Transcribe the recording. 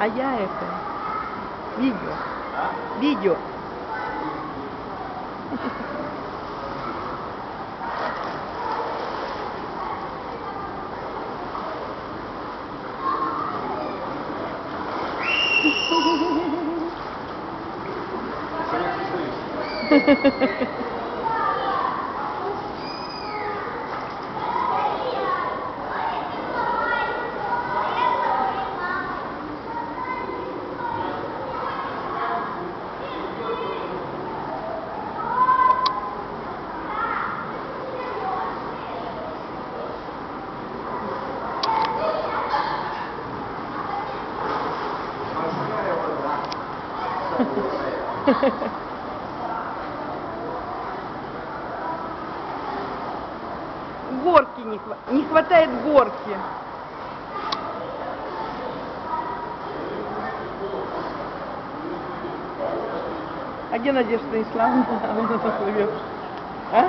А я это... Видео. Видео. Горки не хватает горки. А где Надежда Исламовна? Она плывет. А?